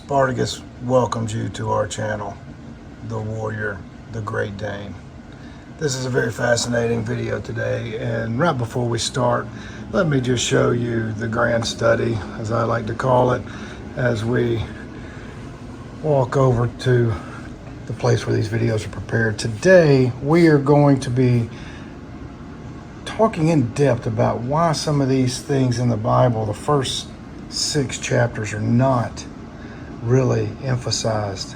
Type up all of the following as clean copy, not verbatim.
Spartacus welcomes you to our channel, The Warrior, the Great Dane. This is a very fascinating video today, and right before we start, let me just show you the grand study, as I like to call it, as we walk over to the place where these videos are prepared. Today, we are going to be talking in depth about why some of these things in the Bible, the first 6 chapters, are not really emphasized,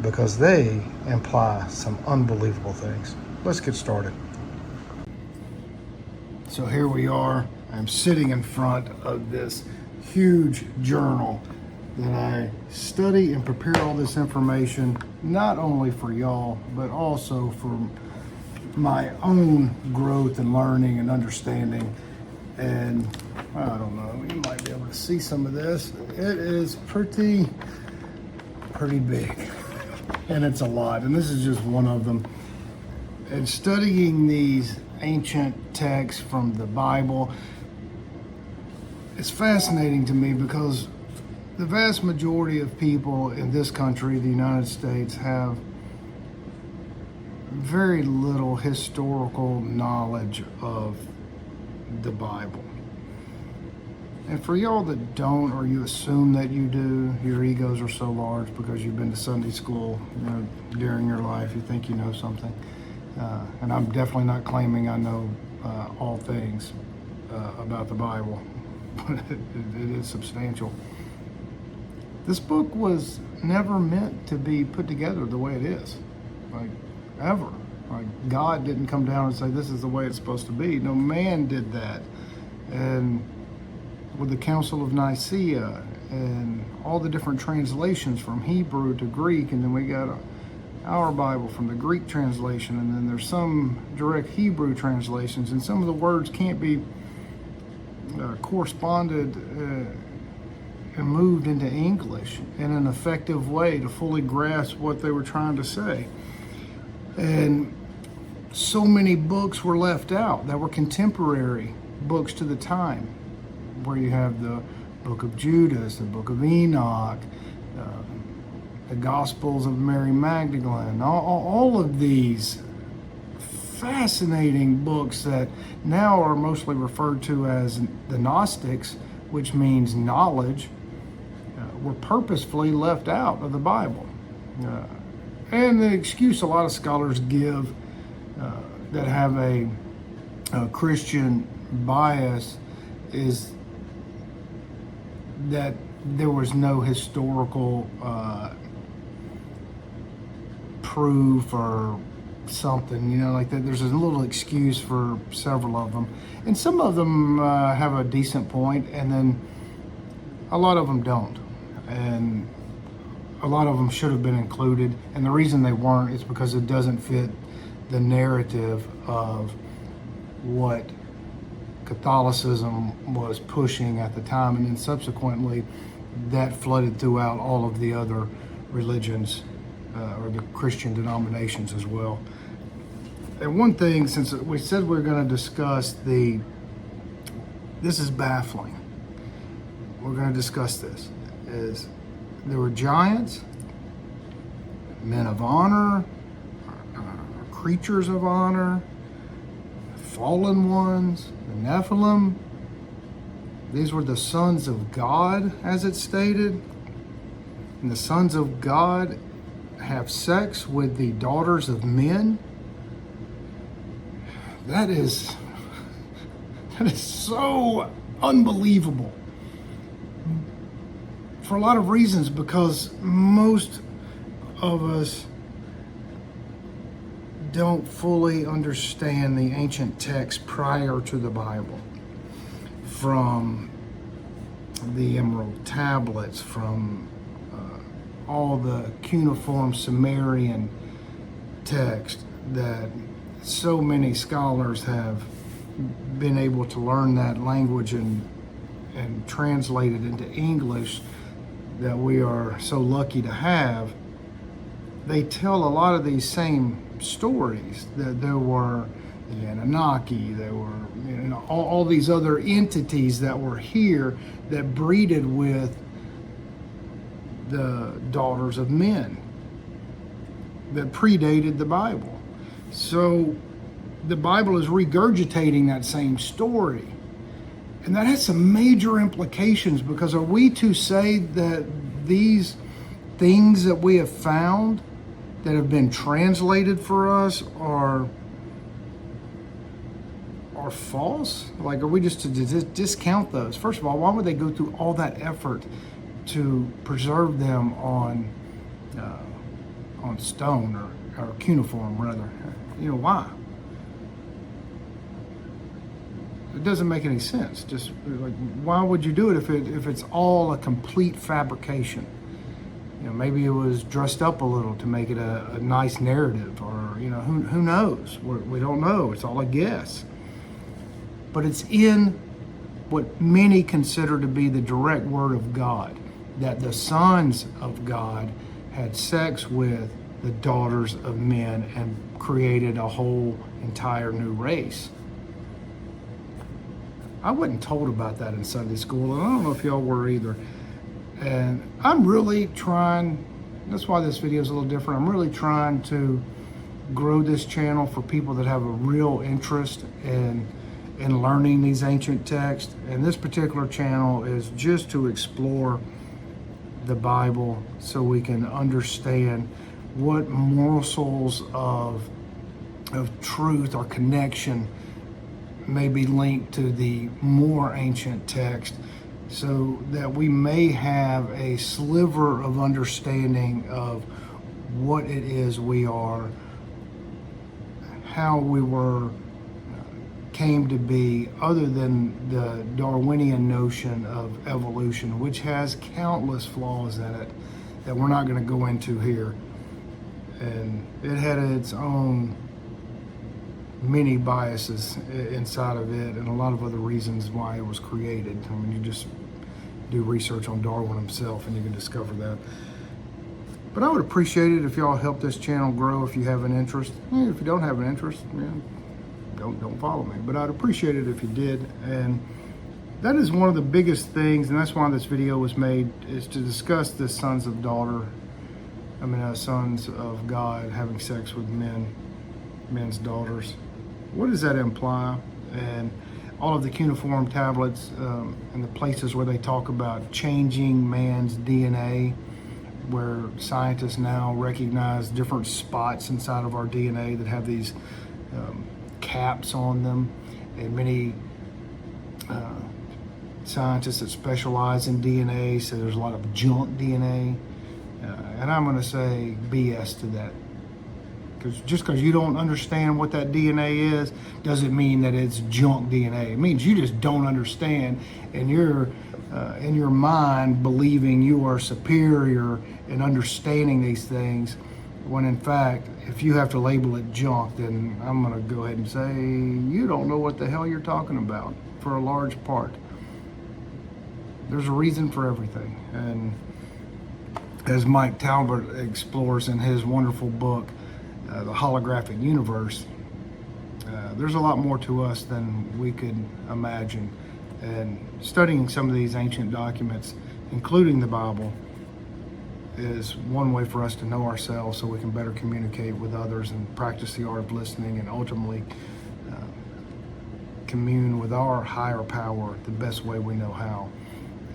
because they imply some unbelievable things. Let's get started. So here we are. I'm sitting in front of this huge journal that I study and prepare all this information, not only for y'all, but also for my own growth and learning and understanding. And I don't know, you might be able to see some of this. It is pretty big, and it's a lot, and this is just one of them. And studying these ancient texts from the Bible, it's fascinating to me because the vast majority of people in this country, the United States, have very little historical knowledge of the Bible. And for y'all that don't, or you assume that you do, your egos are so large because you've been to Sunday school, during your life. You think you know something. And I'm definitely not claiming I know all things about the Bible, but it is substantial. This book was never meant to be put together the way it is, like ever. Like, God didn't come down and say, this is the way it's supposed to be. No, man did that. And with the Council of Nicaea and all the different translations from Hebrew to Greek, and then we got our Bible from the Greek translation, and then there's some direct Hebrew translations, and some of the words can't be corresponded and moved into English in an effective way to fully grasp what they were trying to say. And so many books were left out that were contemporary books to the time, where you have the book of Judas, the book of Enoch, the Gospels of Mary Magdalene, all of these fascinating books that now are mostly referred to as the Gnostics, which means knowledge, were purposefully left out of the Bible. And the excuse a lot of scholars give that have a Christian bias is that there was no historical proof or something, like that. There's a little excuse for several of them, and some of them have a decent point, and then a lot of them don't, and a lot of them should have been included, and the reason they weren't is because it doesn't fit the narrative of what Catholicism was pushing at the time, and then subsequently that flooded throughout all of the other religions or the Christian denominations as well. And one thing, since we said we're going to discuss this is baffling. We're going to discuss this. Is there were giants, men of honor, creatures of honor, fallen ones, the Nephilim. These were the sons of God, as it's stated. And the sons of God have sex with the daughters of men. That is so unbelievable. For a lot of reasons, because most of us don't fully understand the ancient texts prior to the Bible, from the Emerald Tablets, from all the cuneiform Sumerian text, that so many scholars have been able to learn that language and translate it into English, that we are so lucky to have. They tell a lot of these same stories, that there were the Anunnaki, there were all these other entities that were here that breeded with the daughters of men that predated the Bible. So the Bible is regurgitating that same story. And that has some major implications, because are we to say that these things that we have found that have been translated for us are false? Like, are we just to discount those? First of all, why would they go through all that effort to preserve them on stone or cuneiform, rather? Why? It doesn't make any sense. Just like, why would you do it if it's all a complete fabrication? Maybe it was dressed up a little to make it a nice narrative, or who knows? We don't know. It's all a guess. But it's in what many consider to be the direct word of God, that the sons of God had sex with the daughters of men and created a whole entire new race. I wasn't told about that in Sunday school, and I don't know if y'all were either. And I'm really trying, that's why this video is a little different. I'm really trying to grow this channel for people that have a real interest in learning these ancient texts. And this particular channel is just to explore the Bible so we can understand what morsels of truth or connection may be linked to the more ancient text, so that we may have a sliver of understanding of what it is we are, how we came to be, other than the Darwinian notion of evolution, which has countless flaws in it that we're not going to go into here. And it had its own many biases inside of it, and a lot of other reasons why it was created. I mean, you just do research on Darwin himself and you can discover that. But I would appreciate it if y'all help this channel grow if you have an interest. If you don't have an interest, don't follow me. But I'd appreciate it if you did. And that is one of the biggest things, and that's why this video was made, is to discuss the sons of God having sex with men's daughters. What does that imply? And all of the cuneiform tablets and the places where they talk about changing man's DNA, where scientists now recognize different spots inside of our DNA that have these caps on them, and many scientists that specialize in DNA say there's a lot of junk DNA, and I'm going to say BS to that. Because just because you don't understand what that DNA is doesn't mean that it's junk DNA. It means you just don't understand, and you're in your mind believing you are superior in understanding these things, when in fact, if you have to label it junk, then I'm going to go ahead and say you don't know what the hell you're talking about for a large part. There's a reason for everything. And as Mike Talbot explores in his wonderful book, The Holographic Universe, there's a lot more to us than we could imagine. And studying some of these ancient documents, including the Bible, is one way for us to know ourselves so we can better communicate with others and practice the art of listening, and ultimately commune with our higher power the best way we know how,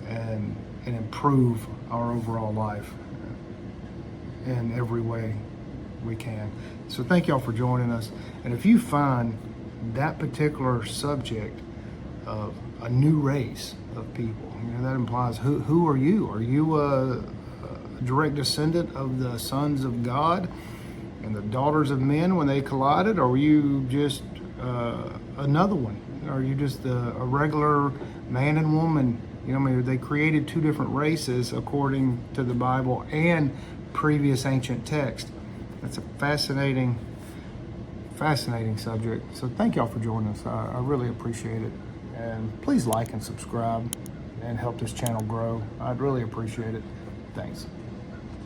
and improve our overall life in every way we can. So thank y'all for joining us. And if you find that particular subject of a new race of people, that implies who are you? Are you a direct descendant of the sons of God and the daughters of men when they collided, or were you just another one? Are you just a regular man and woman? They created two different races according to the Bible and previous ancient text. That's a fascinating subject. So thank y'all for joining us. I really appreciate it. And please like and subscribe and help this channel grow. I'd really appreciate it. Thanks.